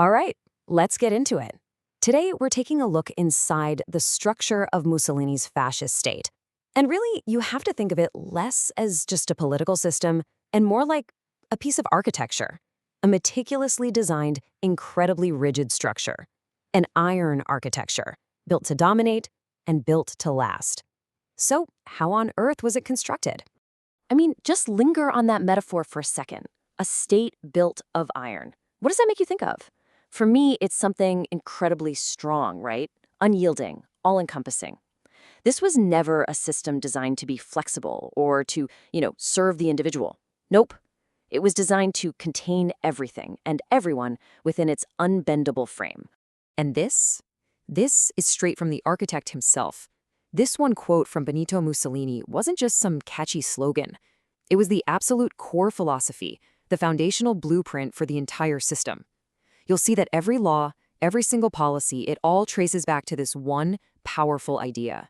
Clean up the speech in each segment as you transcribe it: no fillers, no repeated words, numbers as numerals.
All right, let's get into it. Today, we're taking a look inside the structure of Mussolini's fascist state. And really, you have to think of it less as just a political system and more like a piece of architecture, a meticulously designed, incredibly rigid structure, an iron architecture, built to dominate and built to last. So, how on earth was it constructed? I mean, just linger on that metaphor for a second. A state built of iron. What does that make you think of? For me, it's something incredibly strong, right? Unyielding, all-encompassing. This was never a system designed to be flexible or to, serve the individual. Nope. It was designed to contain everything and everyone within its unbendable frame. And this is straight from the architect himself. This one quote from Benito Mussolini wasn't just some catchy slogan. It was the absolute core philosophy, the foundational blueprint for the entire system. You'll see that every law, every single policy, it all traces back to this one powerful idea.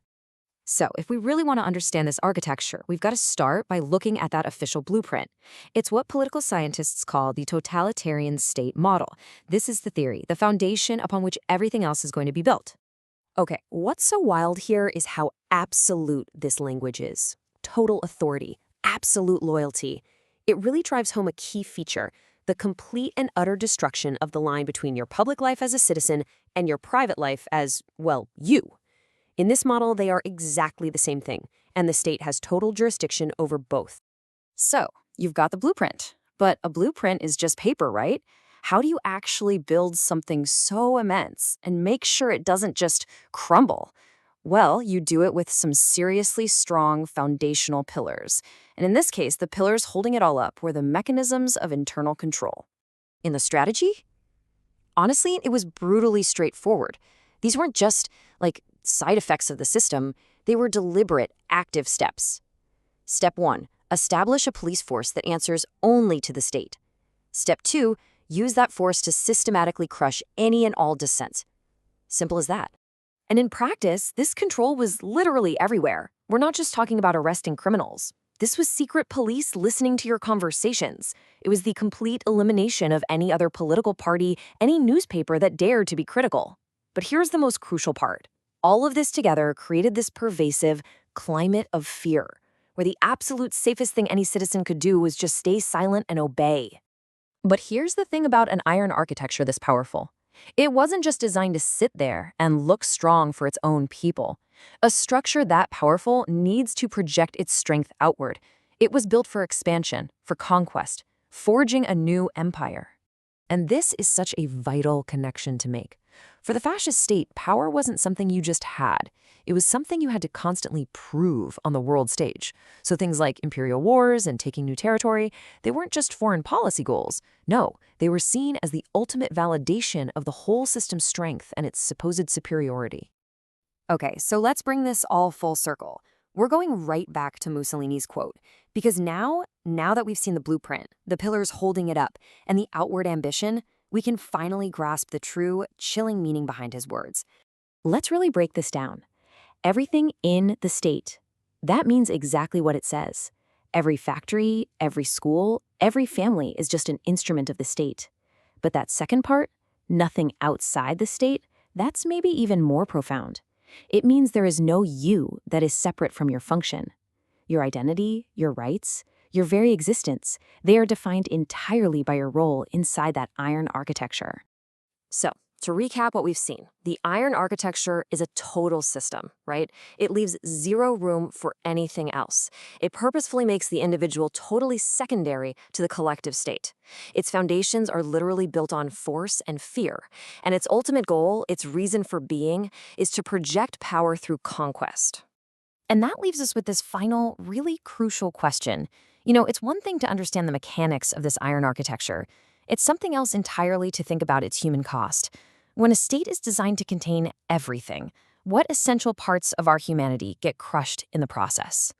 So, if we really want to understand this architecture, we've got to start by looking at that official blueprint. It's what political scientists call the totalitarian state model. This is the theory, the foundation upon which everything else is going to be built. Okay, what's so wild here is how absolute this language is. Total authority, absolute loyalty. It really drives home a key feature, the complete and utter destruction of the line between your public life as a citizen and your private life as, well, you. In this model, they are exactly the same thing, and the state has total jurisdiction over both. So, you've got the blueprint, but a blueprint is just paper, right? How do you actually build something so immense and make sure it doesn't just crumble? Well, you do it with some seriously strong foundational pillars. And in this case, the pillars holding it all up were the mechanisms of internal control. In the strategy? Honestly, it was brutally straightforward. These weren't just, side effects of the system. They were deliberate, active steps. Step 1, establish a police force that answers only to the state. Step 2, use that force to systematically crush any and all dissent. Simple as that. And in practice, this control was literally everywhere. We're not just talking about arresting criminals. This was secret police listening to your conversations. It was the complete elimination of any other political party, any newspaper that dared to be critical. But here's the most crucial part. All of this together created this pervasive climate of fear, where the absolute safest thing any citizen could do was just stay silent and obey. But here's the thing about an iron architecture this powerful. It wasn't just designed to sit there and look strong for its own people. A structure that powerful needs to project its strength outward. It was built for expansion, for conquest, forging a new empire. And this is such a vital connection to make. For the fascist state, power wasn't something you just had. It was something you had to constantly prove on the world stage. So things like imperial wars and taking new territory, they weren't just foreign policy goals. No, they were seen as the ultimate validation of the whole system's strength and its supposed superiority. Okay, so let's bring this all full circle. We're going right back to Mussolini's quote, because now that we've seen the blueprint, the pillars holding it up, and the outward ambition, we can finally grasp the true, chilling meaning behind his words. Let's really break this down. Everything in the state, that means exactly what it says. Every factory, every school, every family is just an instrument of the state. But that second part, nothing outside the state, that's maybe even more profound. It means there is no you that is separate from your function. Your identity, your rights, your very existence, they are defined entirely by your role inside that iron architecture. So, to recap what we've seen, the iron architecture is a total system, right? It leaves zero room for anything else. It purposefully makes the individual totally secondary to the collective state. Its foundations are literally built on force and fear, and its ultimate goal, its reason for being, is to project power through conquest. And that leaves us with this final, really crucial question. It's one thing to understand the mechanics of this iron architecture. It's something else entirely to think about its human cost. When a state is designed to contain everything, what essential parts of our humanity get crushed in the process?